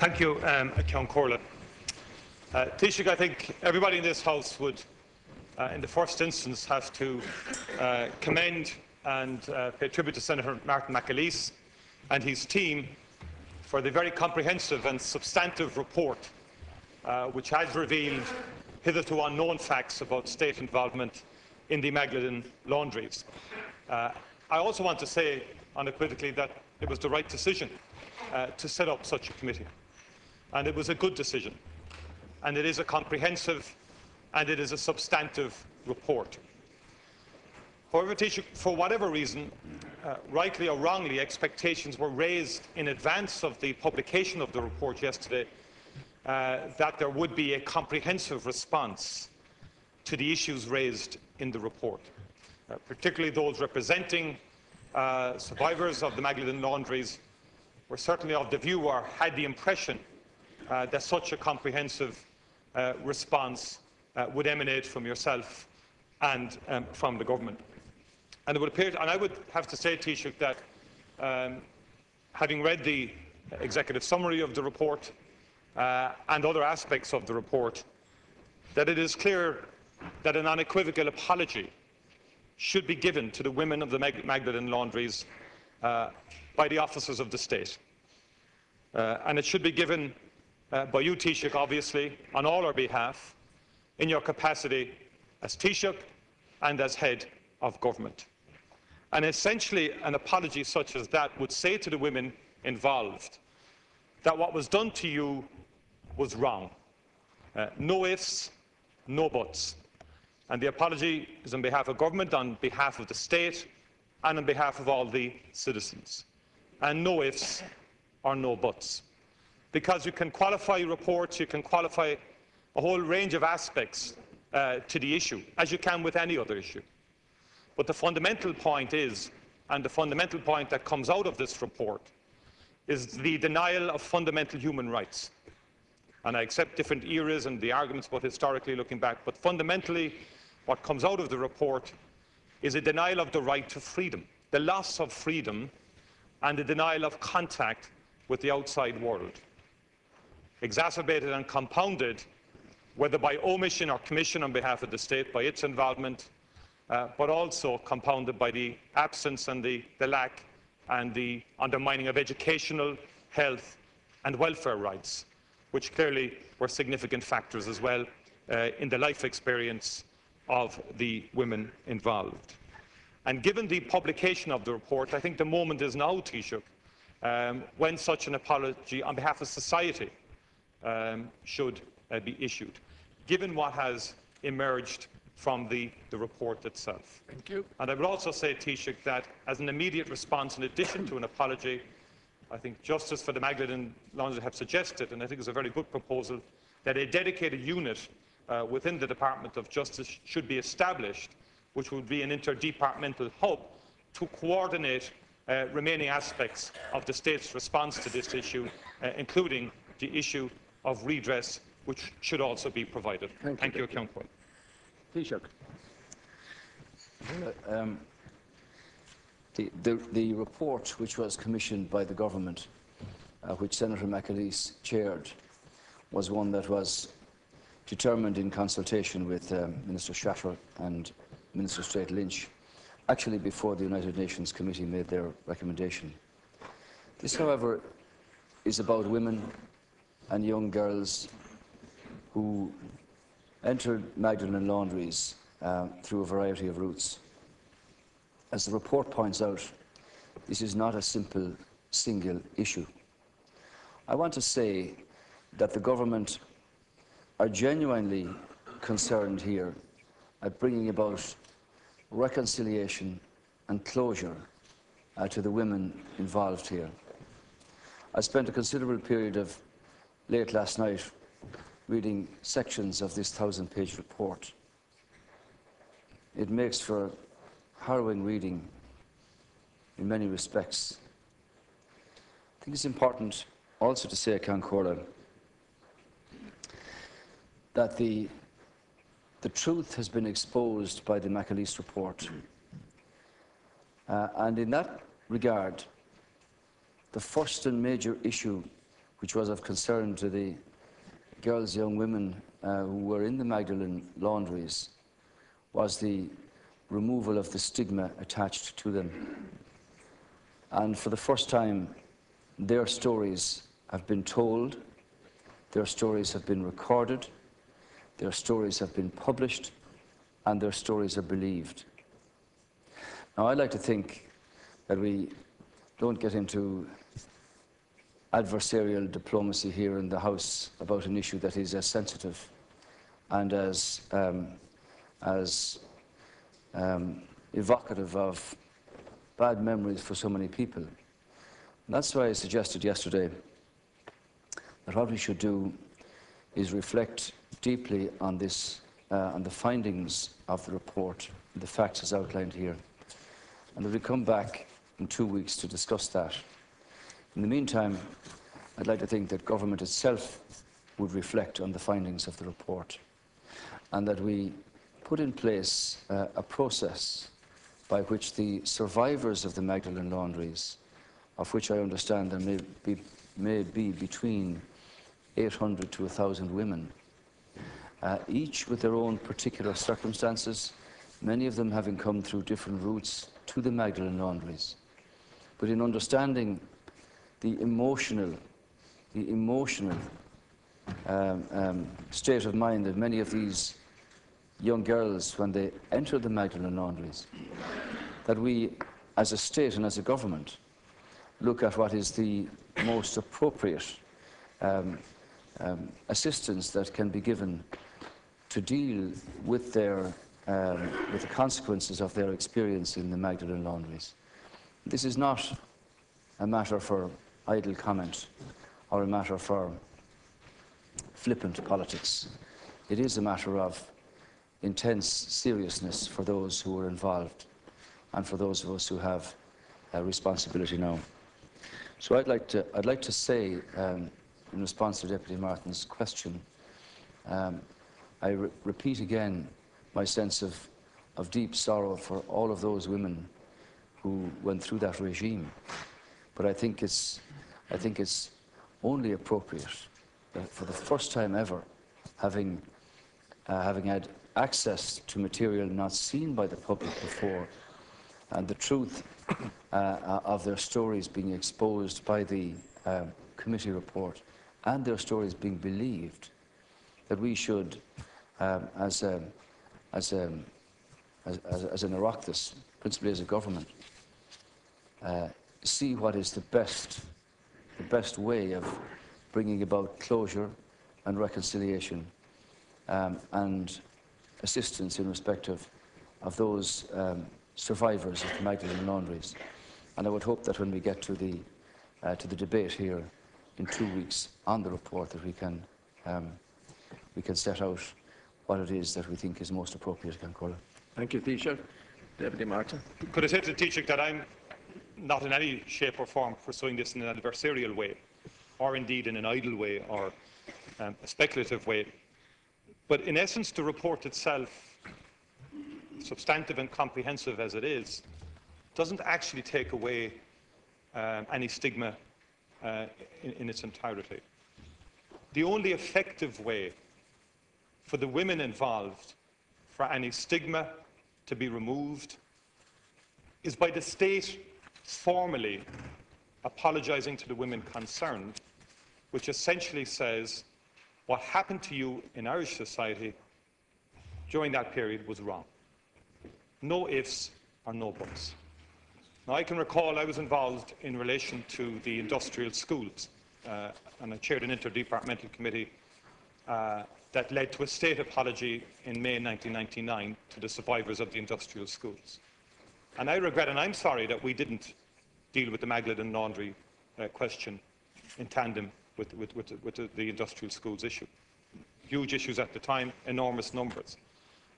Thank you, Ceann Comhairle. Taoiseach, I think everybody in this House would, in the first instance, have to commend and pay tribute to Senator Martin McAleese and his team for the very comprehensive and substantive report which has revealed hitherto unknown facts about state involvement in the Magdalene laundries. I also want to say unequivocally that it was the right decision to set up such a committee, and it was a good decision, and it is a comprehensive and it is a substantive report. However, Taoiseach, for whatever reason, rightly or wrongly, expectations were raised in advance of the publication of the report yesterday that there would be a comprehensive response to the issues raised in the report, particularly those representing survivors of the Magdalene laundries were certainly of the view or had the impression that such a comprehensive response would emanate from yourself and from the government. And it would appear, and I would have to say, Taoiseach, that having read the executive summary of the report and other aspects of the report, that it is clear that an unequivocal apology should be given to the women of the Magdalene laundries by the officers of the state. And it should be given by you, Taoiseach, obviously, on all our behalf, in your capacity as Taoiseach and as head of government. And essentially, an apology such as that would say to the women involved that what was done to you was wrong. No ifs, no buts. And the apology is on behalf of government, on behalf of the state, and on behalf of all the citizens. And no ifs or no buts. Because you can qualify reports, you can qualify a whole range of aspects to the issue, as you can with any other issue. But the fundamental point is, and the fundamental point that comes out of this report, is the denial of fundamental human rights. And I accept different eras and the arguments about historically looking back, but fundamentally what comes out of the report is a denial of the right to freedom, the loss of freedom, and the denial of contact with the outside world, exacerbated and compounded, whether by omission or commission on behalf of the state, by its involvement, but also compounded by the absence and the lack and the undermining of educational, health and welfare rights, which clearly were significant factors as well in the life experience of the women involved. And given the publication of the report, I think the moment is now, Taoiseach, when such an apology on behalf of society should be issued, given what has emerged from the report itself. Thank you. And I would also say, Taoiseach, that as an immediate response, in addition to an apology, I think Justice for the Magdalene laundries have suggested, and I think it's a very good proposal, that a dedicated unit within the Department of Justice should be established, which would be an interdepartmental hub to coordinate remaining aspects of the state's response to this issue, including the issue of redress, which should also be provided. Thank you, Ceann Comhairle. Taoiseach. The report which was commissioned by the government, which Senator McAleese chaired, was one that was determined in consultation with Minister Shatter and Minister Straight-Lynch, actually before the United Nations Committee made their recommendation. This, however, is about women and young girls who entered Magdalene laundries through a variety of routes. As the report points out, this is not a simple, single issue. I want to say that the government are genuinely concerned here at bringing about reconciliation and closure to the women involved here. I spent a considerable period of late last night reading sections of this 1,000-page report. It makes for harrowing reading in many respects. I think it's important also to say, Ceann Comhairle, that the truth has been exposed by the McAleese report. And in that regard, the first and major issue which was of concern to the girls, young women who were in the Magdalene laundries, was the removal of the stigma attached to them. And for the first time, their stories have been told, their stories have been recorded, their stories have been published, and their stories are believed. Now, I like to think that we don't get into adversarial diplomacy here in the House about an issue that is as sensitive and as evocative of bad memories for so many people. And that's why I suggested yesterday that what we should do is reflect deeply on this, on the findings of the report, the facts as outlined here, and that we come back in 2 weeks to discuss that. In the meantime, I'd like to think that government itself would reflect on the findings of the report, and that we put in place a process by which the survivors of the Magdalene laundries, of which I understand there may be between 800 to 1,000 women, each with their own particular circumstances, many of them having come through different routes to the Magdalene laundries, but in understanding the emotional state of mind that many of these young girls, when they enter the Magdalene laundries, that we, as a state and as a government, look at what is the most appropriate assistance that can be given to deal with their with the consequences of their experience in the Magdalene laundries. This is not a matter for idle comment or a matter for flippant politics. It is a matter of intense seriousness for those who are involved and for those of us who have responsibility now. So I'd like to say, in response to Deputy Martin's question, I repeat again my sense of deep sorrow for all of those women who went through that regime. But I think it's only appropriate that for the first time ever, having had access to material not seen by the public before, and the truth of their stories being exposed by the committee report, and their stories being believed, that we should, as an Oireachtas, principally as a government, see what is the best way of bringing about closure and reconciliation and assistance in respect of those survivors of the Magdalene laundries. And I would hope that when we get to the debate here in 2 weeks on the report, that we can set out what it is that we think is most appropriate. Thank you, Taoiseach. Deputy Martin. Could I say to the Taoiseach that I'm not in any shape or form pursuing this in an adversarial way, or indeed in an idle way or a speculative way. But in essence, the report itself, substantive and comprehensive as it is, doesn't actually take away any stigma in its entirety. The only effective way for the women involved for any stigma to be removed is by the state formally apologising to the women concerned, which essentially says what happened to you in Irish society during that period was wrong. No ifs or no buts. Now, I can recall I was involved in relation to the industrial schools, and I chaired an interdepartmental committee that led to a state apology in May 1999 to the survivors of the industrial schools. And I regret, and I'm sorry, that we didn't deal with the Magdalene laundry question in tandem with the industrial schools issue. Huge issues at the time, enormous numbers.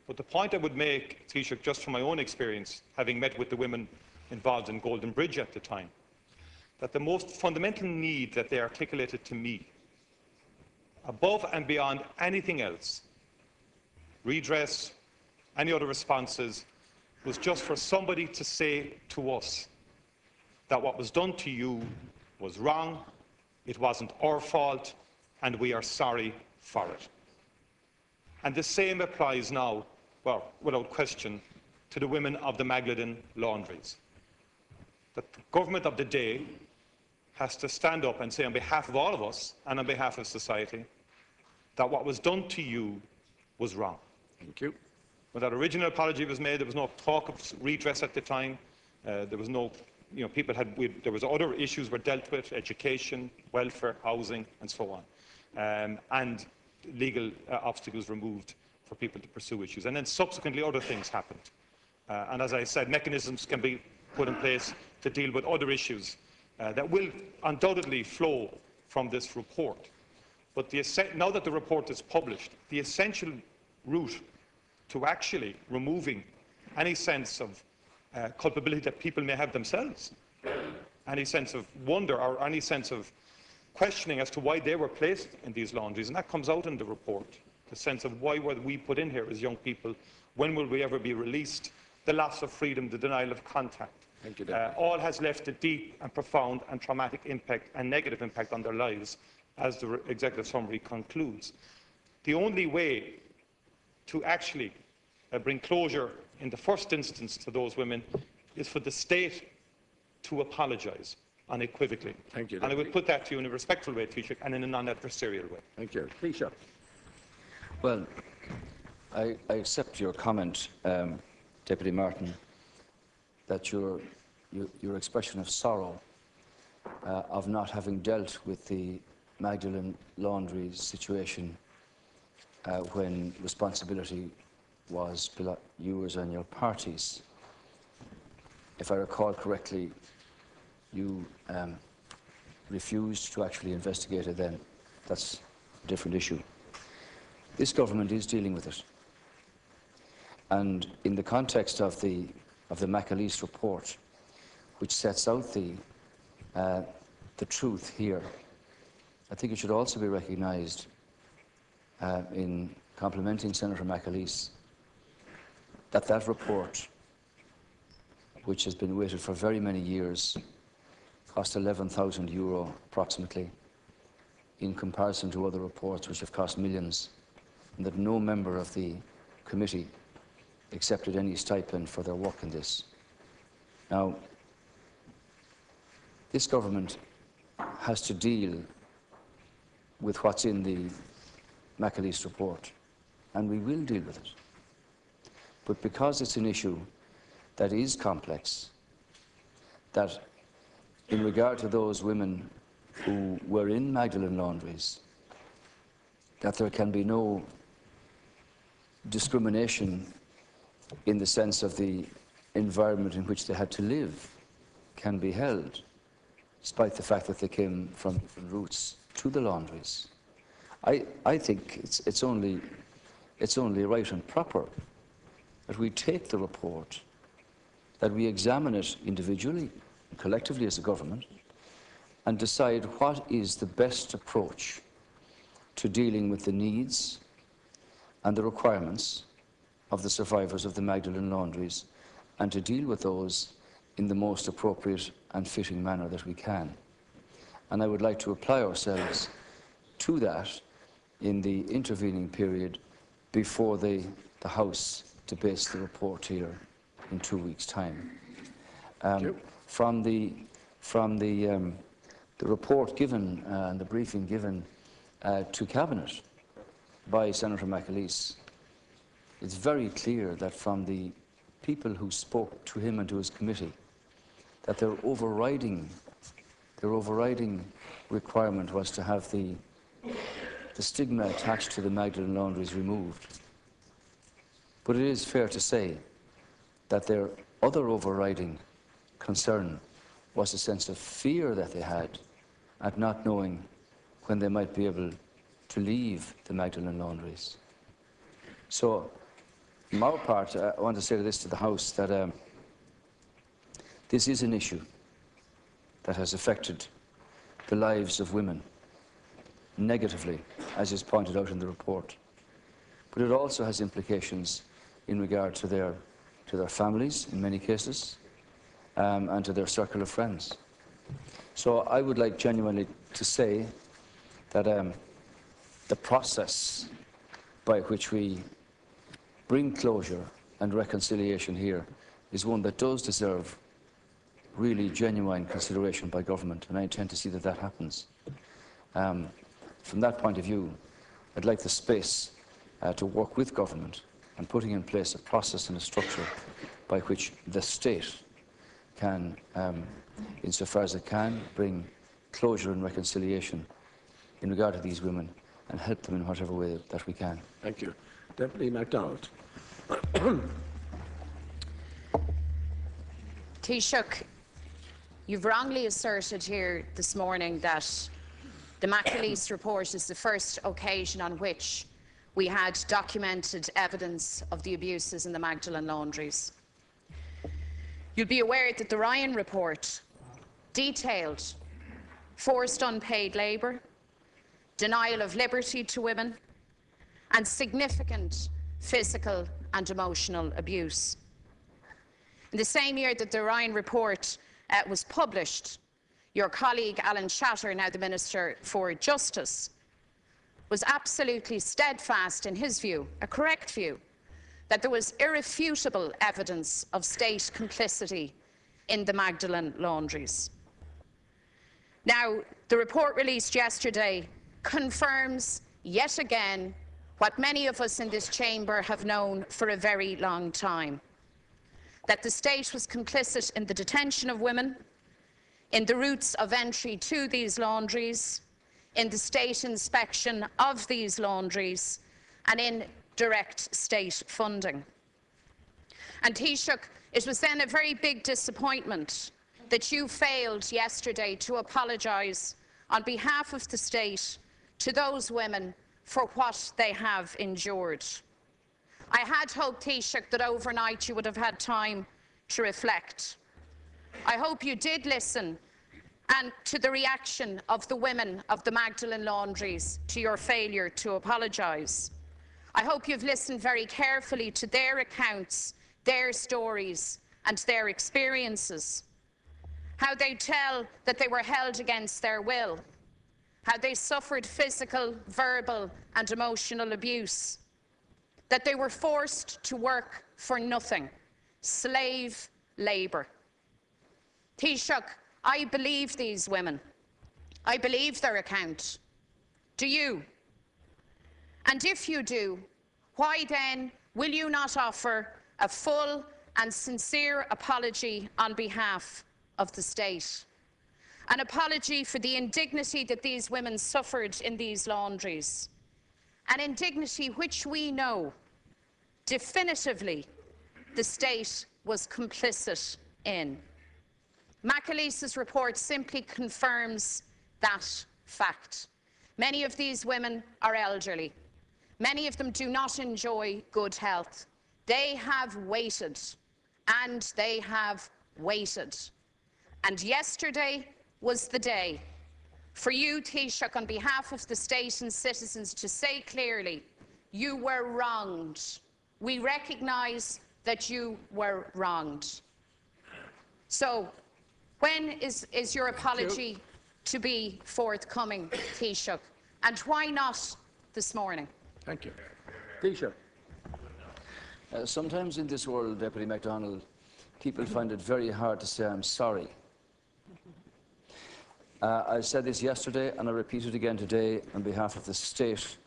But the point I would make, Taoiseach, just from my own experience, having met with the women involved in Golden Bridge at the time, that the most fundamental need that they articulated to me, above and beyond anything else, redress, any other responses, was just for somebody to say to us that what was done to you was wrong, It wasn't our fault, and we are sorry for it. And the same applies now, well, without question, to the women of the Magdalene laundries. The government of the day has to stand up and say on behalf of all of us and on behalf of society that what was done to you was wrong. Thank you. When that original apology was made, there was no talk of redress at the time. There was no, there was other issues were dealt with, education, welfare, housing, and so on. And legal obstacles removed for people to pursue issues. And then subsequently other things happened. And as I said, mechanisms can be put in place to deal with other issues that will undoubtedly flow from this report. But now that the report is published, the essential route to actually removing any sense of culpability that people may have themselves, any sense of wonder or any sense of questioning as to why they were placed in these laundries, and that comes out in the report, the sense of why were we put in here as young people, when will we ever be released, the loss of freedom, the denial of contact. Thank you, all has left a deep and profound and traumatic impact and negative impact on their lives, as the executive summary concludes. The only way to actually bring closure in the first instance to those women is for the state to apologise unequivocally. Thank you, and I would put that to you in a respectful way, Taoiseach, and in a non-adversarial way. Thank you. Taoiseach. Well, I accept your comment, Deputy Martin, that your expression of sorrow of not having dealt with the Magdalene laundry situation when responsibility was yours and your party's. If I recall correctly, you refused to actually investigate it then. That's a different issue. This government is dealing with it. And in the context of the McAleese report, which sets out the truth here, I think it should also be recognised in complimenting Senator McAleese that report, which has been waited for very many years, cost €11,000 approximately, in comparison to other reports which have cost millions, and that no member of the committee accepted any stipend for their work in this. Now, this government has to deal with what's in the McAleese report, and we will deal with it. But because it's an issue that is complex, that in regard to those women who were in Magdalene laundries, that there can be no discrimination in the sense of the environment in which they had to live can be held, despite the fact that they came from different routes to the laundries. I think it's only right and proper that we take the report, that we examine it individually, collectively as a government, and decide what is the best approach to dealing with the needs and the requirements of the survivors of the Magdalene laundries, and to deal with those in the most appropriate and fitting manner that we can. And I would like to apply ourselves to that in the intervening period before the House debates the report here in 2 weeks' time. From the report given and the briefing given to Cabinet by Senator McAleese, it's very clear that from the people who spoke to him and to his committee, that their overriding requirement was to have the stigma attached to the Magdalene laundries removed. But it is fair to say that their other overriding concern was a sense of fear that they had at not knowing when they might be able to leave the Magdalene laundries. So, from our part, I want to say this to the House, that this is an issue that has affected the lives of women negatively, as is pointed out in the report. But it also has implications in regard to their families, in many cases, and to their circle of friends. So I would like genuinely to say that the process by which we bring closure and reconciliation here is one that does deserve really genuine consideration by government, and I intend to see that that happens. From that point of view, I'd like the space to work with government and putting in place a process and a structure by which the state can, insofar as it can, bring closure and reconciliation in regard to these women and help them in whatever way that we can. Thank you. Deputy MacDonald. Taoiseach, you've wrongly asserted here this morning that the magdalene report is the first occasion on which we had documented evidence of the abuses in the Magdalene laundries. You'll be aware that the Ryan report detailed forced unpaid labour, denial of liberty to women, and significant physical and emotional abuse. In the same year that the Ryan report was published, your colleague Alan Shatter, now the Minister for Justice, was absolutely steadfast in his view, a correct view, that there was irrefutable evidence of state complicity in the Magdalene laundries. Now, the report released yesterday confirms yet again what many of us in this chamber have known for a very long time, that the state was complicit in the detention of women, in the routes of entry to these laundries, in the state inspection of these laundries, and in direct state funding. And Taoiseach, it was then a very big disappointment that you failed yesterday to apologise on behalf of the state to those women for what they have endured. I had hoped, Taoiseach, that overnight you would have had time to reflect. I hope you did listen and to the reaction of the women of the Magdalene laundries to your failure to apologise. I hope you've listened very carefully to their accounts, their stories and their experiences. How they tell that they were held against their will, how they suffered physical, verbal and emotional abuse, that they were forced to work for nothing, slave labour. Taoiseach, I believe these women. I believe their account. Do you? And if you do, why then will you not offer a full and sincere apology on behalf of the state? An apology for the indignity that these women suffered in these laundries. An indignity which we know definitively the state was complicit in. McAleese's report simply confirms that fact. Many of these women are elderly. Many of them do not enjoy good health. They have waited, and they have waited. And yesterday was the day for you, Taoiseach, on behalf of the state and citizens, to say clearly, you were wronged. We recognise that you were wronged. So, when is your apology to be forthcoming, Taoiseach? And why not this morning? Thank you. Taoiseach. Sometimes in this world, Deputy MacDonald, people find it very hard to say I'm sorry. I said this yesterday and I repeat it again today on behalf of the state.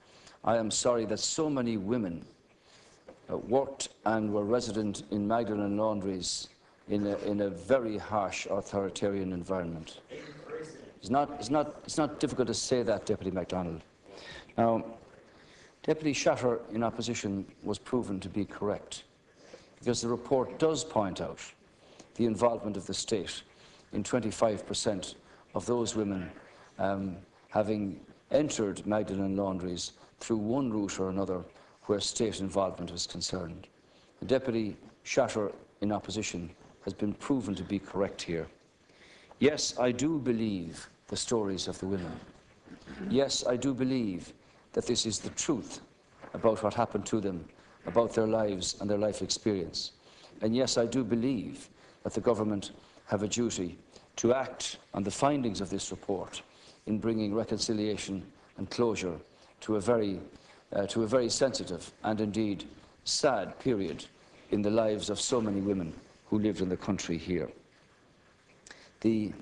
I am sorry that so many women worked and were resident in Magdalene laundries in a very harsh authoritarian environment. It's not difficult to say that, Deputy MacDonald. Now, Deputy Shatter in opposition was proven to be correct, because the report does point out the involvement of the state in 25% of those women having entered Magdalene laundries through one route or another where state involvement was concerned. The Deputy Shatter in opposition has been proven to be correct here. Yes, I do believe the stories of the women. Yes, I do believe that this is the truth about what happened to them, about their lives and their life experience. And yes, I do believe that the government have a duty to act on the findings of this report in bringing reconciliation and closure to a very sensitive and indeed sad period in the lives of so many women who lived in the country here. The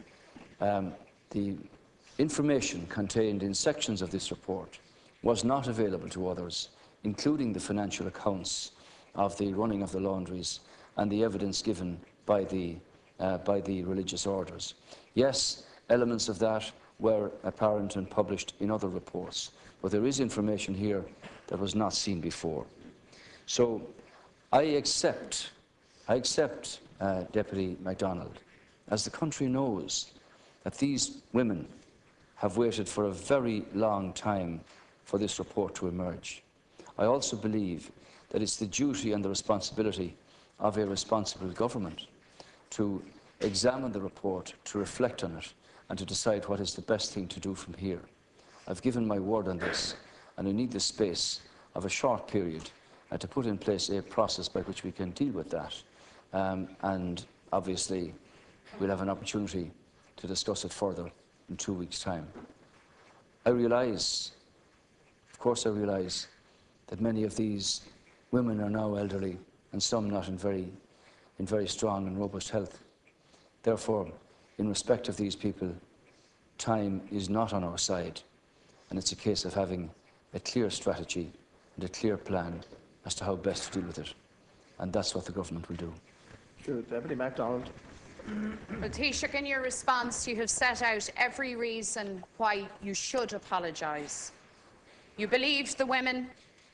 information contained in sections of this report was not available to others, including the financial accounts of the running of the laundries and the evidence given by the religious orders. Yes, elements of that were apparent and published in other reports, but there is information here that was not seen before. So I accept, Deputy MacDonald, as the country knows, that these women have waited for a very long time for this report to emerge. I also believe that it's the duty and the responsibility of a responsible government to examine the report, to reflect on it, and to decide what is the best thing to do from here. I've given my word on this, and I need the space of a short period to put in place a process by which we can deal with that. And obviously, we'll have an opportunity to discuss it further in 2 weeks' time. I realise, of course I realise, that many of these women are now elderly and some not in very strong and robust health. Therefore, in respect of these people, time is not on our side, and it's a case of having a clear strategy and a clear plan as to how best to deal with it. And that's what the government will do. Deputy MacDonald. Well, Taoiseach, in your response, you have set out every reason why you should apologise. You believed the women,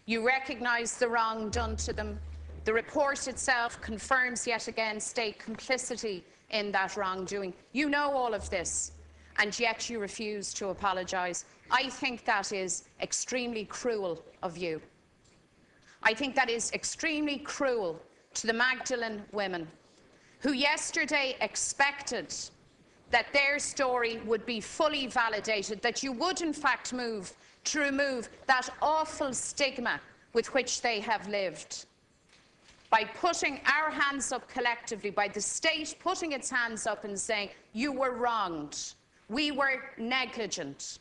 you recognise the wrong done to them. The report itself confirms yet again state complicity in that wrongdoing. You know all of this, and yet you refuse to apologise. I think that is extremely cruel of you. I think that is extremely cruel to the Magdalene women, who yesterday expected that their story would be fully validated, that you would in fact move to remove that awful stigma with which they have lived. By putting our hands up collectively, by the state putting its hands up and saying, you were wronged, we were negligent.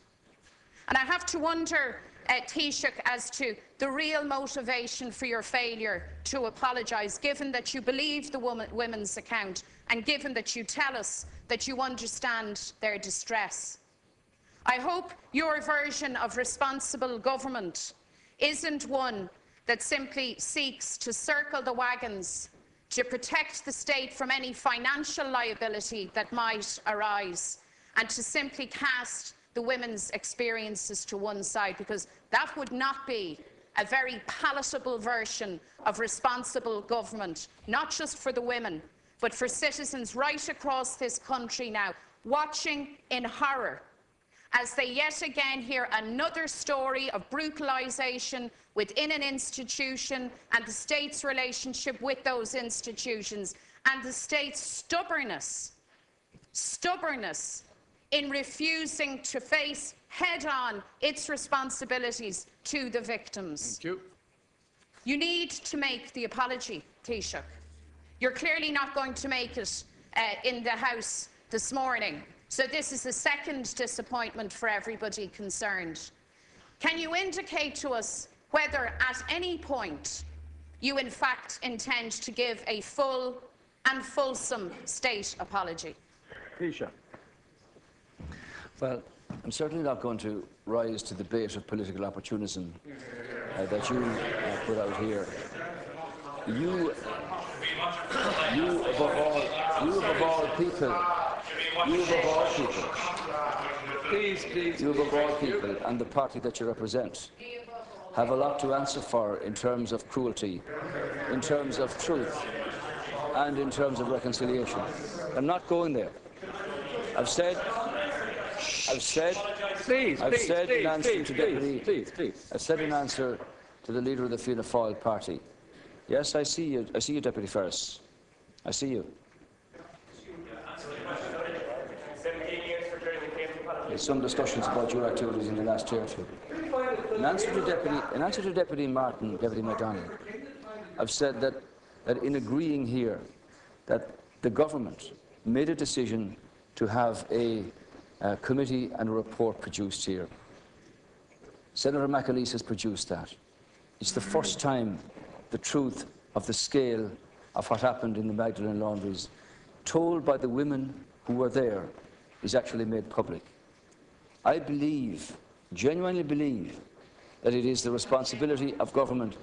And I have to wonder, Taoiseach, as to the real motivation for your failure to apologise, given that you believe the women's account and given that you tell us that you understand their distress. I hope your version of responsible government isn't one that simply seeks to circle the wagons to protect the state from any financial liability that might arise, and to simply cast the women's experiences to one side, because that would not be a very palatable version of responsible government, not just for the women, but for citizens right across this country now, watching in horror as they yet again hear another story of brutalisation within an institution and the state's relationship with those institutions, and the state's stubbornness in refusing to face head-on its responsibilities to the victims. Thank you. You need to make the apology, Taoiseach. You're clearly not going to make it in the House this morning, so this is the second disappointment for everybody concerned. Can you indicate to us whether at any point you in fact intend to give a full and fulsome state apology? Taoiseach. Well, I'm certainly not going to rise to the bait of political opportunism that you put out here. You above all people, and the party that you represent have a lot to answer for in terms of cruelty, in terms of truth, and in terms of reconciliation. I'm not going there. I've said in answer to the leader of the Fianna Fáil party. Yes, I see you, Deputy Ferris. I see you. There's some discussions about your activities in the last year or two. In answer to Deputy MacDonald, I've said that in agreeing here that the government made a decision to have a committee and a report produced here. Senator McAleese has produced that. It's the first time the truth of the scale of what happened in the Magdalene laundries, told by the women who were there, is actually made public. I believe, genuinely believe, that it is the responsibility of government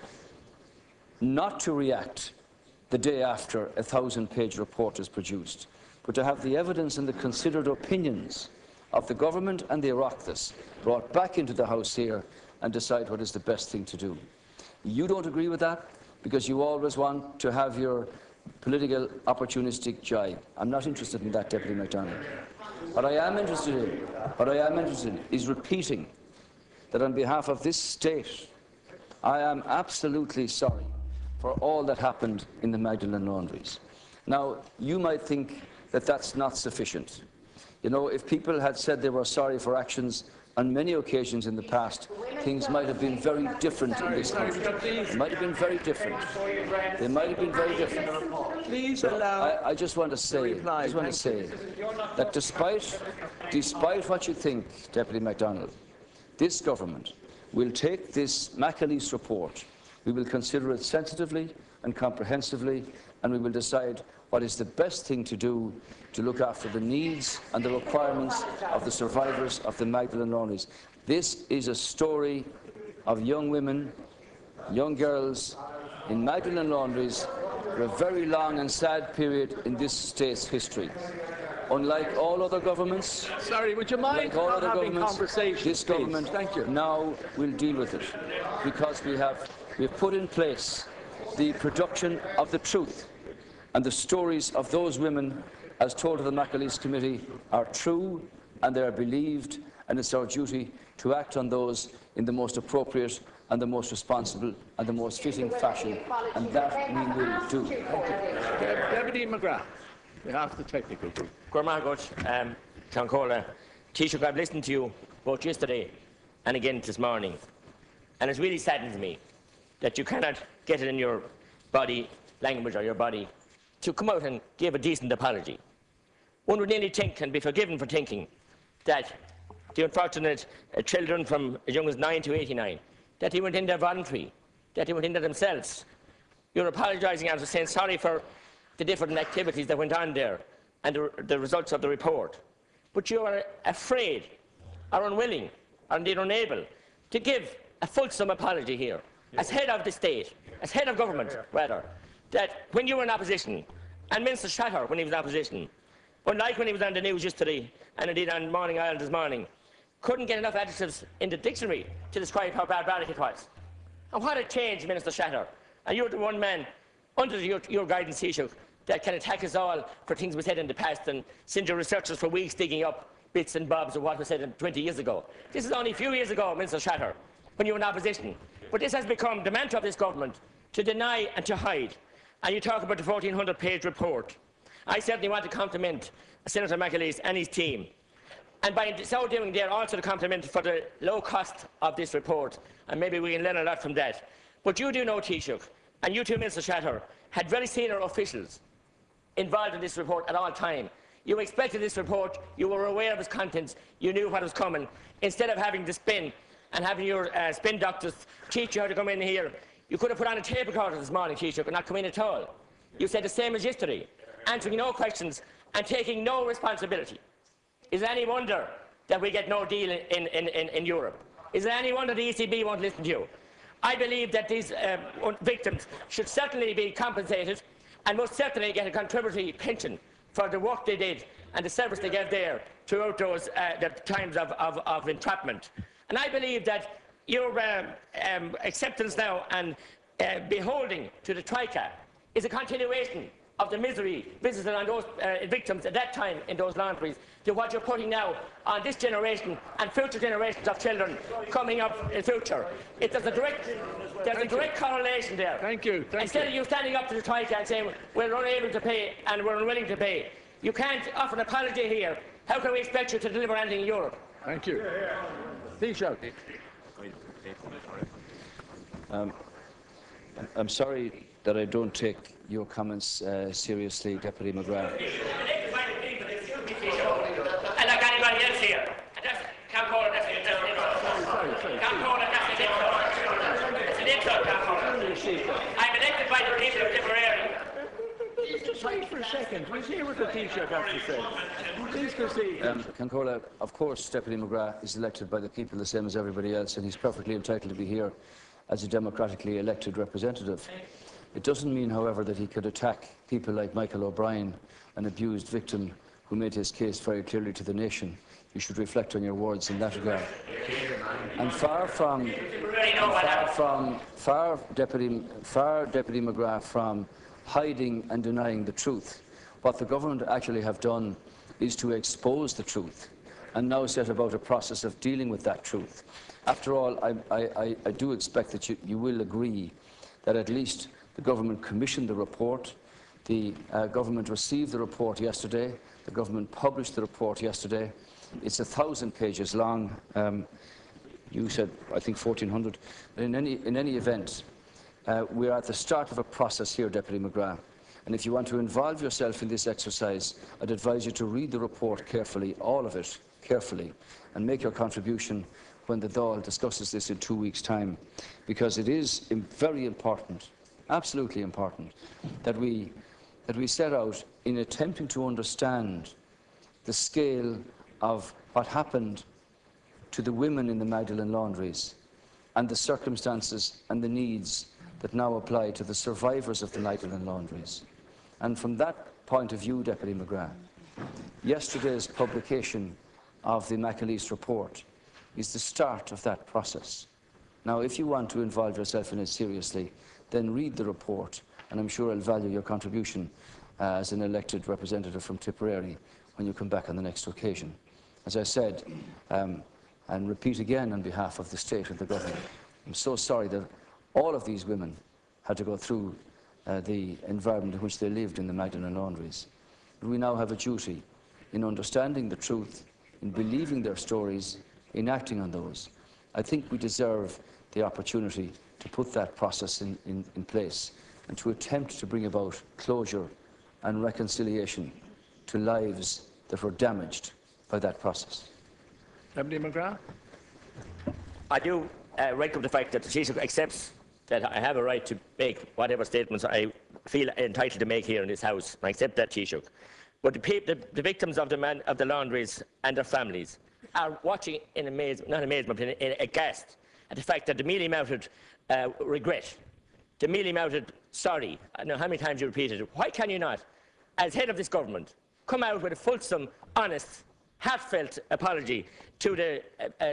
not to react the day after a 1,000-page report is produced, but to have the evidence and the considered opinions of the government and the Oireachtas brought back into the House here and decide what is the best thing to do. You don't agree with that because you always want to have your political opportunistic jibe. I'm not interested in that, Deputy MacDonald. What I am interested in is repeating that on behalf of this state, I am absolutely sorry for all that happened in the Magdalene laundries. Now, you might think that that's not sufficient. You know, if people had said they were sorry for actions on many occasions in the past, things might have been very different in this country. They might have been very different. They might have been very different. Please So allow. I just want to say that despite what you think, Deputy MacDonald, this government will take this McAleese report. We will consider it sensitively and comprehensively, and we will decide what is the best thing to do to look after the needs and the requirements of the survivors of the Magdalene laundries. This is a story of young women, young girls in Magdalene laundries for a very long and sad period in this state's history. Unlike all other governments, Sorry, would you mind like all not other having governments, conversations, this please? government Thank you. now will deal with it because we have put in place the production of the truth, and the stories of those women, as told to the McAleese Committee, are true and they are believed, and it's our duty to act on those in the most appropriate and the most responsible and the most fitting fashion, and that we will do. Deputy McGrath, on behalf of the technical group. Taoiseach, I've listened to you both yesterday and again this morning, and it really saddens me that you cannot get it in your body language or your body to come out and give a decent apology. One would nearly think and be forgiven for thinking that the unfortunate children from as young as 9 to 89, that they went in there voluntary, that they went in there themselves. You're apologising and saying sorry for the different activities that went on there and the results of the report. But you are afraid, or unwilling, or indeed unable, to give a fulsome apology here, as head of the state, as head of government, rather, that when you were in opposition, and Minister Shatter when he was in opposition, unlike when he was on the news yesterday, and indeed on Morning Ireland this morning, couldn't get enough adjectives in the dictionary to describe how barbaric it was. And what a change, Minister Shatter. And you're the one man, under your guidance, Taoiseach, that can attack us all for things we said in the past and send your researchers for weeks digging up bits and bobs of what was said 20 years ago. This is only a few years ago, Minister Shatter, when you were in opposition. But this has become the mantra of this government, to deny and to hide. And you talk about the 1,400-page report. I certainly want to compliment Senator McAleese and his team. And by so doing, they are also to compliment for the low cost of this report. And maybe we can learn a lot from that. But you do know, Taoiseach, and you too, Minister Shatter, had very senior officials involved in this report at all times. You expected this report, you were aware of its contents, you knew what was coming. Instead of having to spin and having your spin doctors teach you how to come in here, you could have put on a tape recorder this morning, Taoiseach, and not come in at all. You said the same as yesterday, answering no questions and taking no responsibility. Is it any wonder that we get no deal in Europe? Is it any wonder the ECB won't listen to you? I believe that these victims should certainly be compensated and most certainly get a contributory pension for the work they did and the service they gave there throughout those the times of entrapment. And I believe that your acceptance now and beholding to the Troika is a continuation of the misery visited on those victims at that time in those laundries to what you're putting now on this generation and future generations of children coming up in future. There's a direct correlation there. Thank you. Instead of you standing up to the Troika and saying we're unable to pay and we're unwilling to pay, you can't offer an apology here. How can we expect you to deliver anything in Europe? Thank you. Taoiseach. I'm sorry that I don't take your comments seriously, Deputy McGrath. moment. We'll hear what the Taoiseach has to say. Please proceed. Concola, of course, Deputy McGrath is elected by the people the same as everybody else, and he's perfectly entitled to be here as a democratically elected representative. It doesn't mean, however, that he could attack people like Michael O'Brien, an abused victim who made his case very clearly to the nation. You should reflect on your words in that regard. And far, Deputy McGrath, from hiding and denying the truth, what the government actually have done is to expose the truth and now set about a process of dealing with that truth. After all, I do expect that you will agree that at least the government commissioned the report, the government received the report yesterday, the government published the report yesterday. It's 1,000 pages long. You said, I think, 1,400. In any event, we are at the start of a process here, Deputy McGrath. And if you want to involve yourself in this exercise, I'd advise you to read the report carefully, all of it carefully, and make your contribution when the Dáil discusses this in 2 weeks' time, because it is very important, absolutely important, that we set out in attempting to understand the scale of what happened to the women in the Magdalene laundries and the circumstances and the needs that now apply to the survivors of the Magdalene laundries. And from that point of view, Deputy McGrath, yesterday's publication of the McAleese report is the start of that process. Now, if you want to involve yourself in it seriously, then read the report, and I'm sure I'll value your contribution as an elected representative from Tipperary when you come back on the next occasion. As I said, and repeat again on behalf of the state and the government, I'm so sorry that all of these women had to go through the environment in which they lived in the Magdalene laundries. But we now have a duty in understanding the truth, in believing their stories, in acting on those. I think we deserve the opportunity to put that process in place and to attempt to bring about closure and reconciliation to lives that were damaged by that process. Deputy McGrath? I do welcome the fact that the Taoiseach accepts that I have a right to make whatever statements I feel entitled to make here in this House. I accept that, Taoiseach. But the victims of the laundries and their families are watching in amazement, not amazement, but in aghast at the fact that the mealy-mouthed regret, the mealy-mouthed sorry, I don't know how many times you repeated it. Why can you not, as head of this government, come out with a fulsome, honest, heartfelt apology to the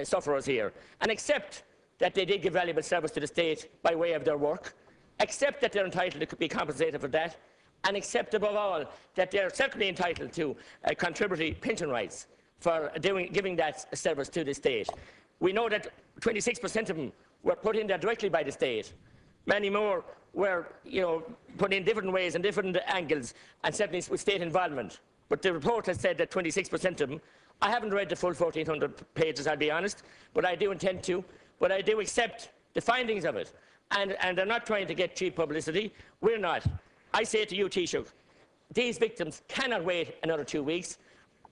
sufferers here and accept that they did give valuable service to the state by way of their work, accept that they're entitled to be compensated for that, and accept above all that they're certainly entitled to contributory pension rights for giving that service to the state. We know that 26% of them were put in there directly by the state. Many more were, put in different ways and different angles, and certainly with state involvement. But the report has said that 26% of them. I haven't read the full 1,400 pages, I'll be honest, but I do intend to. But I do accept the findings of it. And they're not trying to get cheap publicity. We're not. I say to you, Taoiseach, these victims cannot wait another 2 weeks,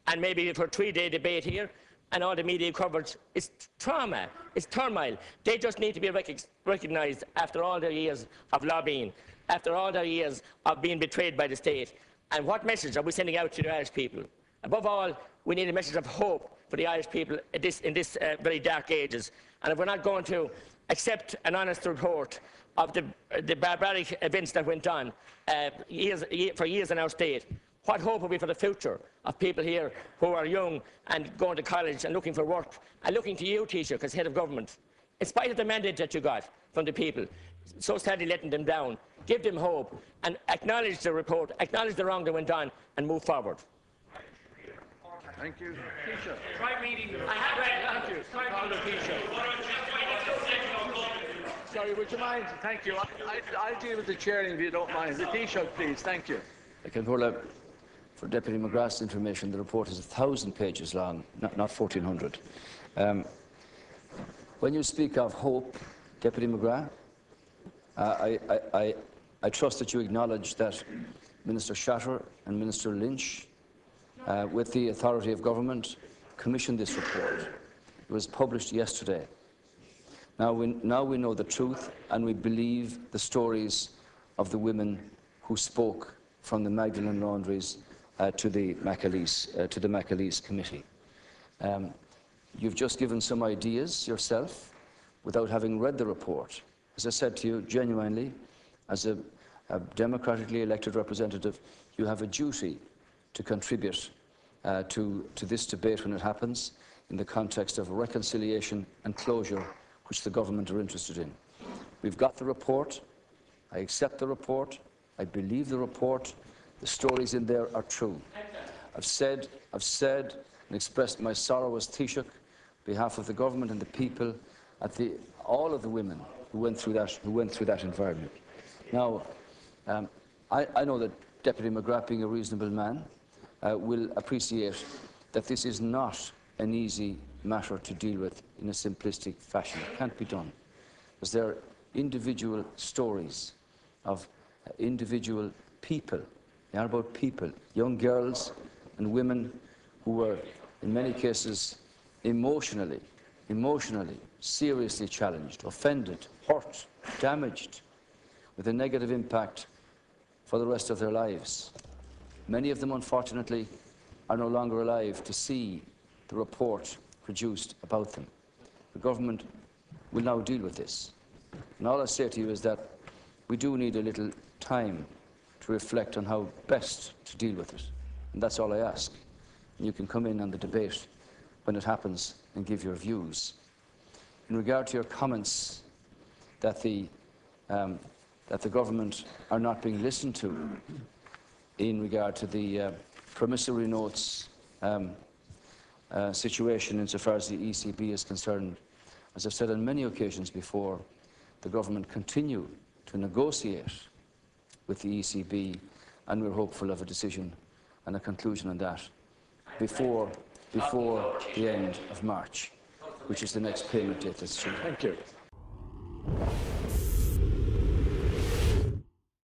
and maybe for a 3-day debate here, and all the media coverage. It's trauma, it's turmoil. They just need to be recognised after all their years of lobbying, after all their years of being betrayed by the state. And what message are we sending out to the Irish people? Above all, we need a message of hope for the Irish people in this very dark ages. And if we're not going to accept an honest report of the barbaric events that went on for years in our state, what hope have we for the future of people here who are young and going to college and looking for work, and looking to you, Taoiseach, as head of government, in spite of the mandate that you got from the people, so sadly letting them down? Give them hope and acknowledge the report, acknowledge the wrong that went on, and move forward. Thank you. Taoiseach. Try reading. I have read. Thank you. Call the Taoiseach. Sorry, would you mind? Thank you. I'll deal with the chairing if you don't mind. The Taoiseach, please. Thank you. For Deputy McGrath's information, the report is 1,000 pages long, not 1,400. When you speak of hope, Deputy McGrath, I trust that you acknowledge that Minister Shatter and Minister Lynch, with the authority of government, commissioned this report. It was published yesterday. Now we know the truth, and we believe the stories of the women who spoke from the Magdalene laundries to the McAleese Committee. You've just given some ideas yourself without having read the report. As I said to you, genuinely, as a democratically elected representative, you have a duty to contribute to this debate when it happens in the context of reconciliation and closure, which the government are interested in. We've got the report. I accept the report. I believe the report. The stories in there are true. I've said and expressed my sorrow as Taoiseach on behalf of the government and the people at all of the women who went through that environment. Now, I know that Deputy McGrath, being a reasonable man, will appreciate that this is not an easy matter to deal with in a simplistic fashion. It can't be done, because there are individual stories of individual people. They are about people, young girls and women who were, in many cases, emotionally, seriously challenged, offended, hurt, damaged, with a negative impact for the rest of their lives. Many of them, unfortunately, are no longer alive to see the report produced about them. The government will now deal with this. And all I say to you is that we do need a little time to reflect on how best to deal with it. And that's all I ask. And you can come in on the debate when it happens and give your views. In regard to your comments that the government are not being listened to in regard to the promissory notes situation insofar as the ECB is concerned, as I've said on many occasions before, the government continue to negotiate with the ECB, and we're hopeful of a decision and a conclusion on that before the end of March, which is the next payment date that's due. Thank you.